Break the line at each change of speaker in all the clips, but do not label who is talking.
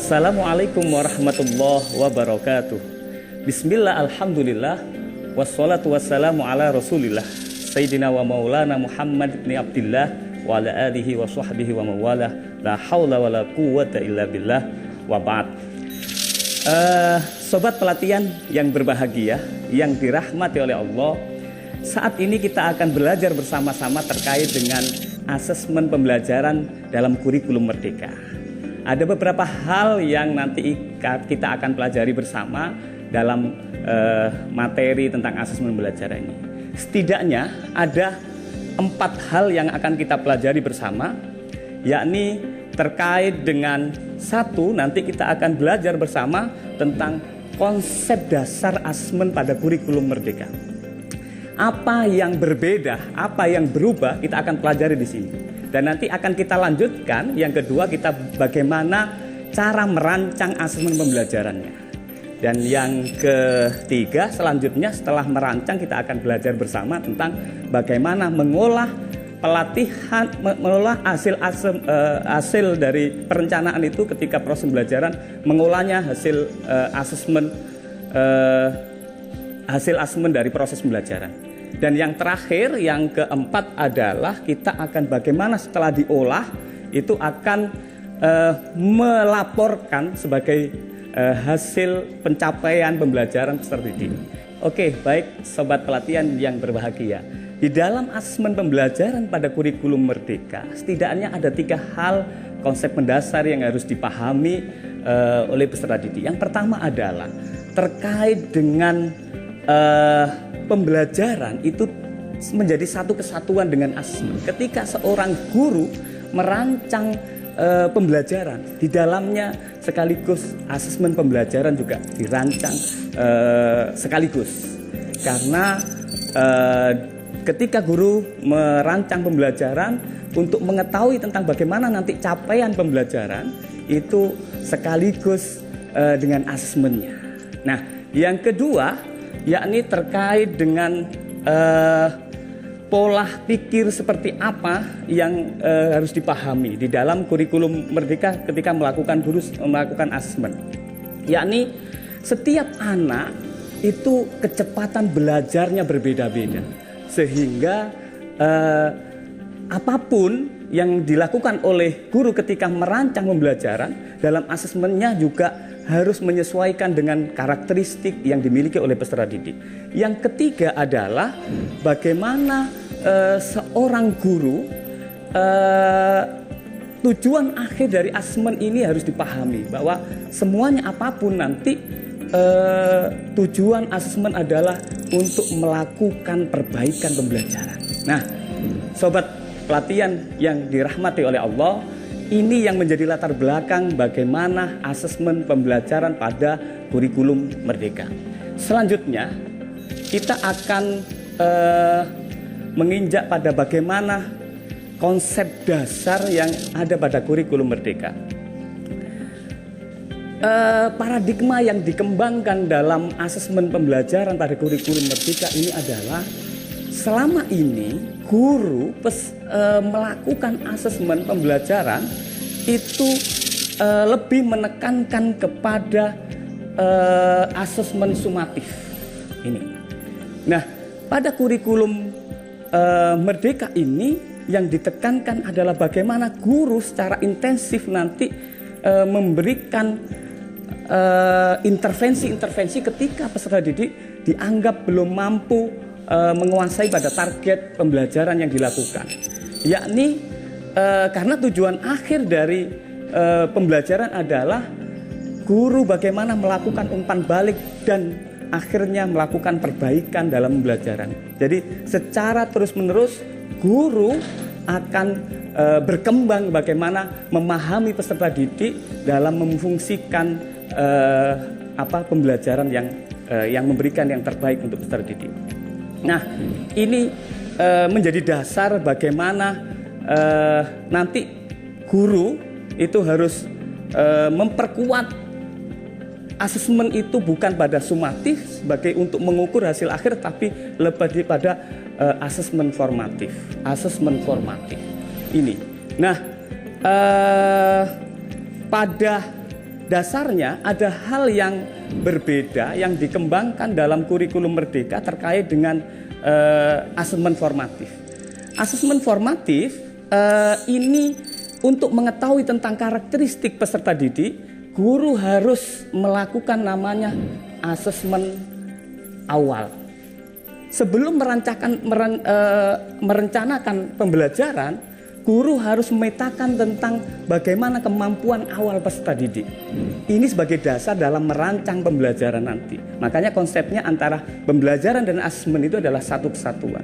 Assalamualaikum warahmatullahi wabarakatuh. Bismillah, alhamdulillah, wassalatu wassalamu ala rasulillah Sayyidina wa maulana Muhammad ibn Abdillah wa ala alihi wa sahbihi wa mawalah. La hawla wa la quwwata illa billah wa ba'd. Sobat pelatihan yang berbahagia, yang dirahmati oleh Allah, saat ini kita akan belajar bersama-sama terkait dengan asesmen pembelajaran dalam kurikulum Merdeka. Ada beberapa hal yang nanti kita akan pelajari bersama dalam materi tentang asesmen pembelajaran ini. Setidaknya ada 4 hal yang akan kita pelajari bersama, yakni terkait dengan satu, nanti kita akan belajar bersama tentang konsep dasar asesmen pada kurikulum Merdeka. Apa yang berbeda, apa yang berubah, kita akan pelajari di sini. Dan nanti akan kita lanjutkan. Yang kedua, kita bagaimana cara merancang asesmen pembelajarannya. Dan yang ketiga, selanjutnya setelah merancang, kita akan belajar bersama tentang bagaimana mengolah pelatihan, mengolah hasil dari perencanaan itu ketika proses pembelajaran, mengolahnya hasil asesmen dari proses pembelajaran. Dan yang terakhir, yang keempat adalah kita akan bagaimana setelah diolah itu akan melaporkan sebagai hasil pencapaian pembelajaran peserta didik. Oke, baik sobat pelatihan yang berbahagia. Di dalam asesmen pembelajaran pada kurikulum Merdeka, setidaknya ada 3 hal konsep mendasar yang harus dipahami oleh peserta didik. Yang pertama adalah terkait dengan pembelajaran itu menjadi satu kesatuan dengan asesmen. Ketika seorang guru merancang pembelajaran, di dalamnya sekaligus asesmen pembelajaran juga dirancang sekaligus. Karena ketika guru merancang pembelajaran untuk mengetahui tentang bagaimana nanti capaian pembelajaran itu sekaligus dengan asesmennya. Nah, yang kedua yakni terkait dengan pola pikir seperti apa yang harus dipahami di dalam kurikulum Merdeka ketika melakukan asesmen. Yakni setiap anak itu kecepatan belajarnya berbeda-beda. Sehingga apapun yang dilakukan oleh guru ketika merancang pembelajaran, dalam asesmennya juga harus menyesuaikan dengan karakteristik yang dimiliki oleh peserta didik. Yang ketiga adalah bagaimana seorang guru, tujuan akhir dari asesmen ini harus dipahami, bahwa semuanya apapun nanti tujuan asesmen adalah untuk melakukan perbaikan pembelajaran. Nah, sobat pelatihan yang dirahmati oleh Allah, ini yang menjadi latar belakang bagaimana asesmen pembelajaran pada kurikulum Merdeka. Selanjutnya, kita akan menginjak pada bagaimana konsep dasar yang ada pada kurikulum Merdeka. Paradigma yang dikembangkan dalam asesmen pembelajaran pada kurikulum Merdeka ini adalah selama ini guru melakukan asesmen pembelajaran itu lebih menekankan kepada asesmen sumatif ini. Nah, pada kurikulum Merdeka ini yang ditekankan adalah bagaimana guru secara intensif nanti memberikan intervensi-intervensi ketika peserta didik dianggap belum mampu menguasai pada target pembelajaran yang dilakukan. Yakni karena tujuan akhir dari pembelajaran adalah guru bagaimana melakukan umpan balik dan akhirnya melakukan perbaikan dalam pembelajaran. Jadi secara terus-menerus guru akan berkembang bagaimana memahami peserta didik dalam memfungsikan pembelajaran yang memberikan yang terbaik untuk peserta didik. Nah, ini menjadi dasar bagaimana nanti guru itu harus memperkuat asesmen itu bukan pada sumatif sebagai untuk mengukur hasil akhir, tapi lebih pada asesmen formatif. Asesmen formatif ini. Nah, pada dasarnya ada hal yang berbeda yang dikembangkan dalam kurikulum Merdeka terkait dengan asesmen formatif. Asesmen formatif ini untuk mengetahui tentang karakteristik peserta didik, guru harus melakukan namanya asesmen awal. Sebelum merencanakan pembelajaran, guru harus memetakan tentang bagaimana kemampuan awal peserta didik. Ini sebagai dasar dalam merancang pembelajaran nanti. Makanya konsepnya antara pembelajaran dan asesmen itu adalah satu kesatuan.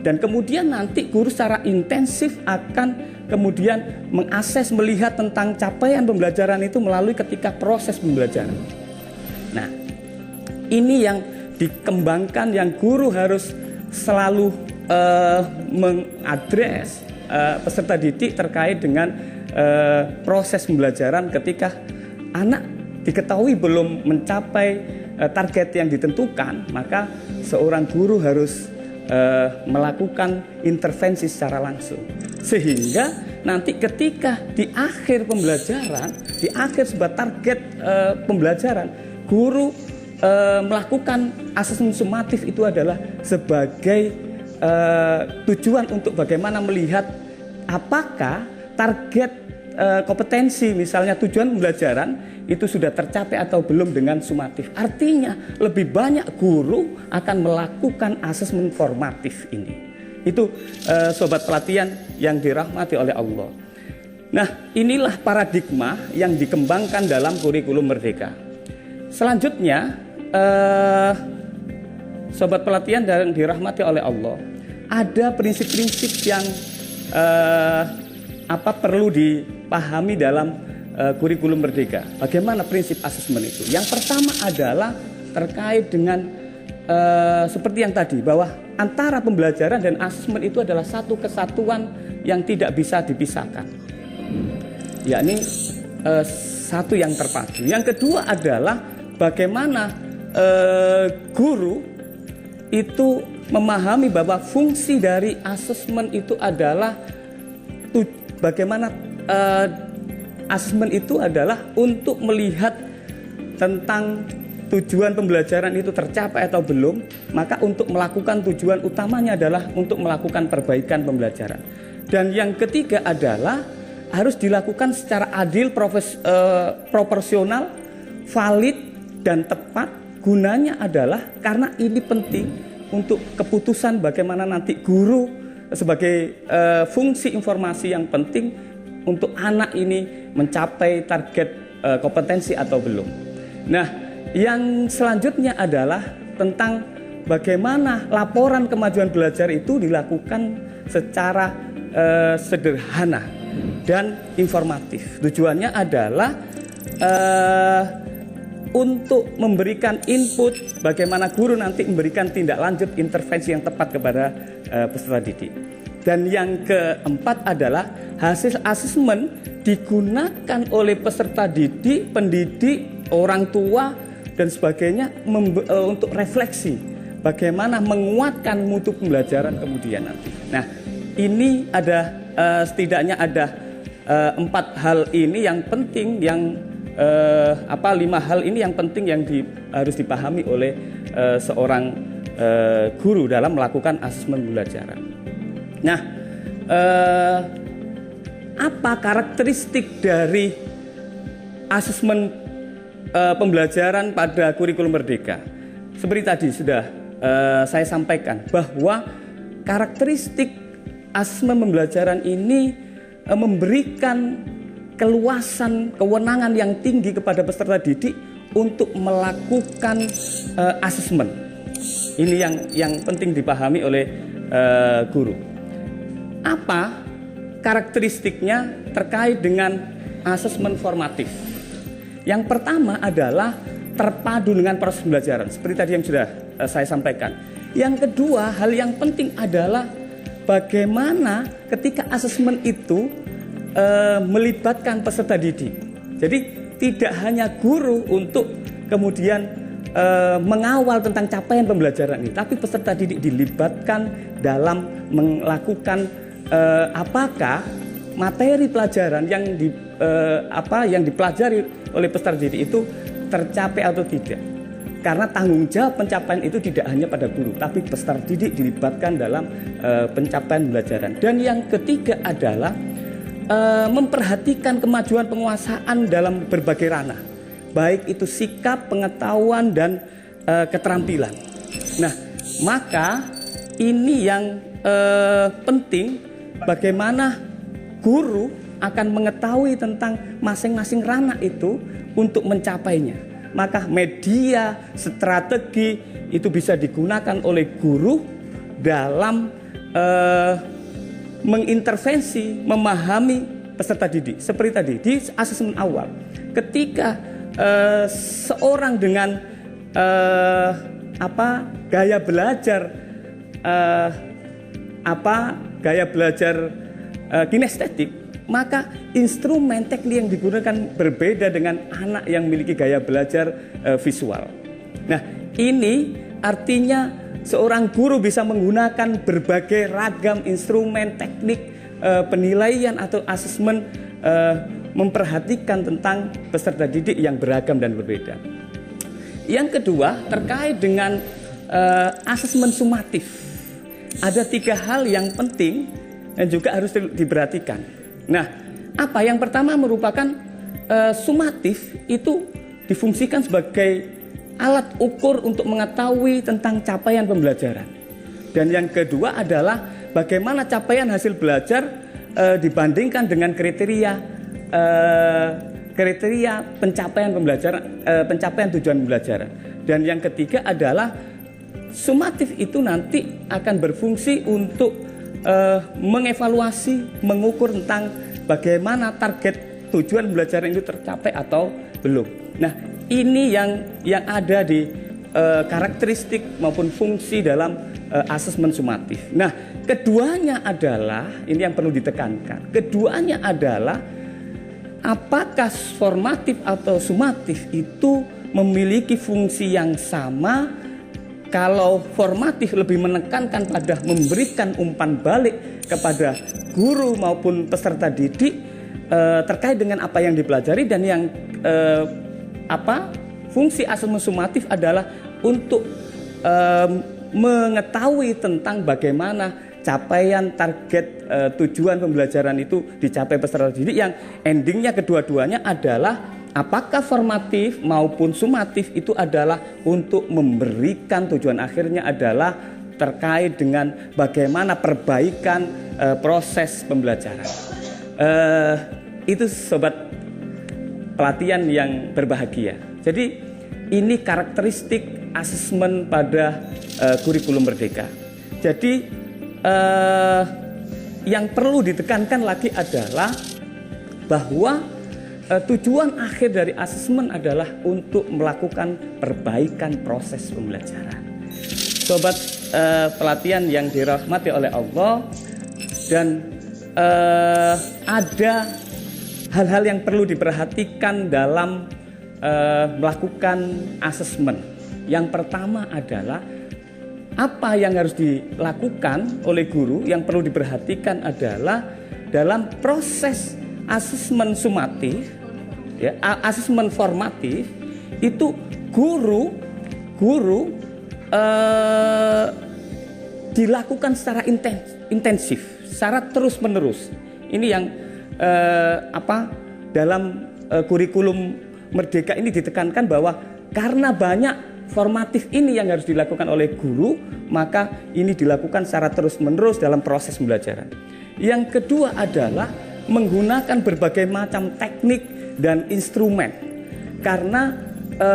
Dan kemudian nanti guru secara intensif akan kemudian mengakses, melihat tentang capaian pembelajaran itu melalui ketika proses pembelajaran. Nah, ini yang dikembangkan, yang guru harus selalu mengadres peserta didik terkait dengan proses pembelajaran ketika anak diketahui belum mencapai target yang ditentukan, maka seorang guru harus melakukan intervensi secara langsung. Sehingga nanti ketika di akhir pembelajaran, di akhir sebuah target pembelajaran, guru melakukan asesmen sumatif itu adalah sebagai tujuan untuk bagaimana melihat apakah target kompetensi, misalnya tujuan pembelajaran itu sudah tercapai atau belum dengan sumatif. Artinya lebih banyak guru akan melakukan asesmen formatif ini. Itu sobat pelatihan yang dirahmati oleh Allah. Nah, inilah paradigma yang dikembangkan dalam kurikulum Merdeka. Selanjutnya, sobat pelatihan yang dirahmati oleh Allah, ada prinsip-prinsip yang perlu dipahami dalam kurikulum Merdeka. Bagaimana prinsip asesmen itu? Yang pertama adalah terkait dengan seperti yang tadi, bahwa antara pembelajaran dan asesmen itu adalah satu kesatuan yang tidak bisa dipisahkan, yakni satu yang terpadu. Yang kedua adalah bagaimana guru itu memahami bahwa fungsi dari asesmen itu adalah bagaimana asesmen itu adalah untuk melihat tentang tujuan pembelajaran itu tercapai atau belum. Maka untuk melakukan tujuan utamanya adalah untuk melakukan perbaikan pembelajaran. Dan yang ketiga adalah harus dilakukan secara adil, proporsional, valid dan tepat. Gunanya adalah karena ini penting untuk keputusan bagaimana nanti guru sebagai fungsi informasi yang penting untuk anak ini mencapai target kompetensi atau belum. Nah, yang selanjutnya adalah tentang bagaimana laporan kemajuan belajar itu dilakukan secara sederhana dan informatif. Tujuannya adalah untuk memberikan input bagaimana guru nanti memberikan tindak lanjut intervensi yang tepat kepada peserta didik. Dan yang keempat adalah hasil asesmen digunakan oleh peserta didik, pendidik, orang tua dan sebagainya untuk refleksi bagaimana menguatkan mutu pembelajaran kemudian nanti. Nah, ini ada setidaknya ada 4 hal ini yang penting, yang 5 hal ini yang penting yang harus dipahami oleh seorang guru dalam melakukan asesmen pembelajaran. Nah, apa karakteristik dari asesmen pembelajaran pada kurikulum Merdeka? Seperti tadi sudah saya sampaikan bahwa karakteristik asesmen pembelajaran ini memberikan keluasan kewenangan yang tinggi kepada peserta didik untuk melakukan asesmen. Ini yang penting dipahami oleh guru. Apa karakteristiknya terkait dengan asesmen formatif? Yang pertama adalah terpadu dengan proses pembelajaran, seperti tadi yang sudah saya sampaikan. Yang kedua, hal yang penting adalah bagaimana ketika asesmen itu melibatkan peserta didik. Jadi tidak hanya guru untuk kemudian mengawal tentang capaian pembelajaran ini, tapi peserta didik dilibatkan dalam melakukan apakah materi pelajaran yang dipelajari oleh peserta didik itu tercapai atau tidak. Karena tanggung jawab pencapaian itu tidak hanya pada guru, tapi peserta didik dilibatkan dalam pencapaian pembelajaran. Dan yang ketiga adalah memperhatikan kemajuan penguasaan dalam berbagai ranah, baik itu sikap, pengetahuan, dan keterampilan. Nah, maka ini yang penting, bagaimana guru akan mengetahui tentang masing-masing ranah itu untuk mencapainya. Maka media, strategi itu bisa digunakan oleh guru dalam mengintervensi, memahami peserta didik. Seperti tadi di asesmen awal, ketika seorang dengan gaya belajar kinestetik, maka instrumen teknik yang digunakan berbeda dengan anak yang memiliki gaya belajar visual. Nah, ini artinya seorang guru bisa menggunakan berbagai ragam instrumen teknik penilaian atau asesmen, memperhatikan tentang peserta didik yang beragam dan berbeda. Yang kedua, terkait dengan asesmen sumatif. Ada 3 hal yang penting dan juga harus diperhatikan. Nah, apa yang pertama merupakan sumatif itu difungsikan sebagai alat ukur untuk mengetahui tentang capaian pembelajaran. Dan yang kedua adalah bagaimana capaian hasil belajar dibandingkan dengan kriteria pencapaian pembelajaran, pencapaian tujuan pembelajaran. Dan yang ketiga adalah sumatif itu nanti akan berfungsi untuk mengevaluasi, mengukur tentang bagaimana target tujuan pembelajaran itu tercapai atau belum. Nah, ini yang ada di karakteristik maupun fungsi dalam asesmen sumatif. Nah, keduanya adalah, ini yang perlu ditekankan, keduanya adalah apakah formatif atau sumatif itu memiliki fungsi yang sama. Kalau formatif lebih menekankan pada memberikan umpan balik kepada guru maupun peserta didik terkait dengan apa yang dipelajari, dan yang fungsi asesmen sumatif adalah untuk mengetahui tentang bagaimana capaian target tujuan pembelajaran itu dicapai peserta didik, yang endingnya kedua-duanya adalah apakah formatif maupun sumatif itu adalah untuk memberikan tujuan akhirnya adalah terkait dengan bagaimana perbaikan proses pembelajaran. Itu sobat pelatihan yang berbahagia. Jadi ini karakteristik asesmen pada kurikulum Merdeka. Jadi yang perlu ditekankan lagi adalah bahwa tujuan akhir dari asesmen adalah untuk melakukan perbaikan proses pembelajaran. Sobat pelatihan yang dirahmati oleh Allah, dan ada hal-hal yang perlu diperhatikan dalam melakukan asesmen. Yang pertama adalah apa yang harus dilakukan oleh guru. Yang perlu diperhatikan adalah dalam proses asesmen sumatif, ya, asesmen formatif itu guru dilakukan secara intensif, secara terus menerus. Ini yang dalam kurikulum Merdeka ini ditekankan bahwa karena banyak formatif ini yang harus dilakukan oleh guru, maka ini dilakukan secara terus menerus dalam proses pembelajaran. Yang kedua adalah menggunakan berbagai macam teknik dan instrumen. Karena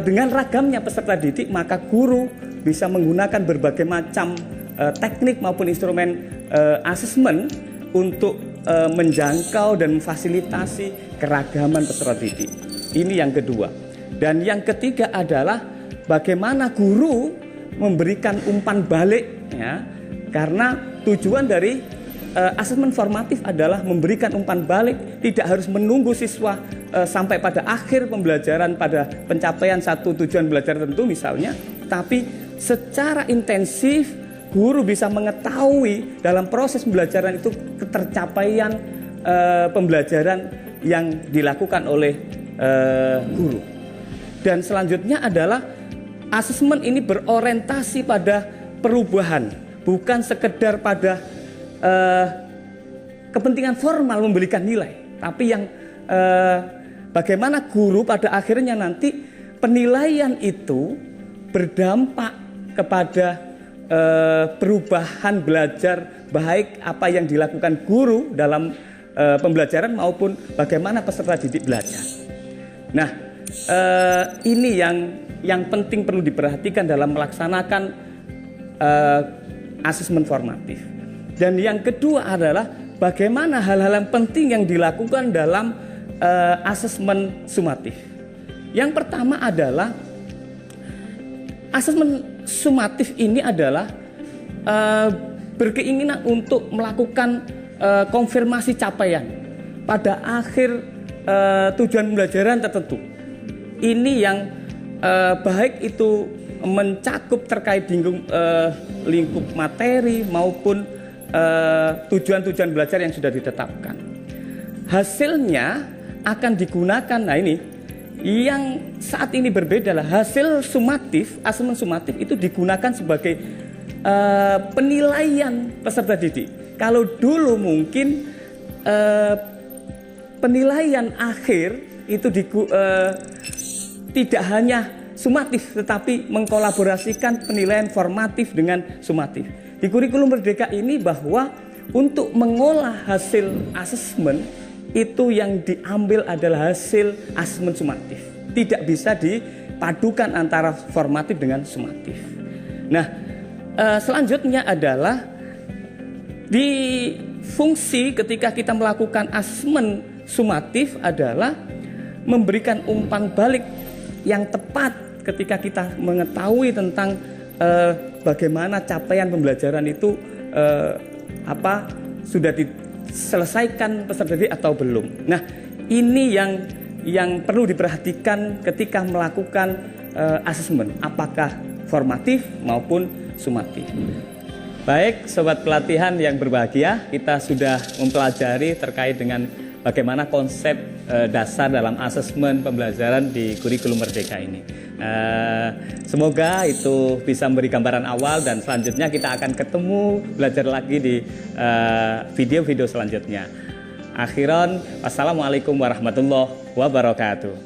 dengan ragamnya peserta didik, maka guru bisa menggunakan berbagai macam teknik maupun instrumen asesmen untuk menjangkau dan memfasilitasi keragaman peserta didik. Ini yang kedua. Dan yang ketiga adalah bagaimana guru memberikan umpan balik, ya. Karena tujuan dari asesmen formatif adalah memberikan umpan balik, tidak harus menunggu siswa sampai pada akhir pembelajaran pada pencapaian satu tujuan belajar tertentu misalnya, tapi secara intensif guru bisa mengetahui dalam proses pembelajaran itu ketercapaian pembelajaran yang dilakukan oleh guru. Dan selanjutnya adalah asesmen ini berorientasi pada perubahan, bukan sekedar pada kepentingan formal memberikan nilai, tapi yang bagaimana guru pada akhirnya nanti penilaian itu berdampak kepada perubahan belajar, baik apa yang dilakukan guru dalam pembelajaran maupun bagaimana peserta didik belajar. Nah, ini yang penting perlu diperhatikan dalam melaksanakan asesmen formatif. Dan yang kedua adalah bagaimana hal-hal yang penting yang dilakukan dalam asesmen sumatif. Yang pertama adalah asesmen sumatif ini adalah berkeinginan untuk melakukan konfirmasi capaian pada akhir tujuan pembelajaran tertentu. Ini yang baik itu mencakup terkait lingkup materi maupun tujuan-tujuan belajar yang sudah ditetapkan. Hasilnya akan digunakan, nah ini yang saat ini berbeda lah, hasil sumatif, asesmen sumatif itu digunakan sebagai penilaian peserta didik. Kalau dulu mungkin penilaian akhir itu tidak hanya sumatif, tetapi mengkolaborasikan penilaian formatif dengan sumatif. Di kurikulum Merdeka ini bahwa untuk mengolah hasil asesmen itu yang diambil adalah hasil asesmen sumatif. Tidak bisa dipadukan antara formatif dengan sumatif. Nah, selanjutnya adalah di fungsi ketika kita melakukan asesmen sumatif adalah memberikan umpan balik yang tepat ketika kita mengetahui tentang bagaimana capaian pembelajaran itu sudah diselesaikan peserta didik atau belum. Nah, ini yang perlu diperhatikan ketika melakukan asesmen, apakah formatif maupun sumatif. Baik, sobat pelatihan yang berbahagia, kita sudah mempelajari terkait dengan bagaimana konsep dasar dalam asesmen pembelajaran di kurikulum Merdeka ini. Semoga itu bisa memberi gambaran awal dan selanjutnya kita akan ketemu belajar lagi di video-video selanjutnya. Akhiran, wassalamualaikum warahmatullahi wabarakatuh.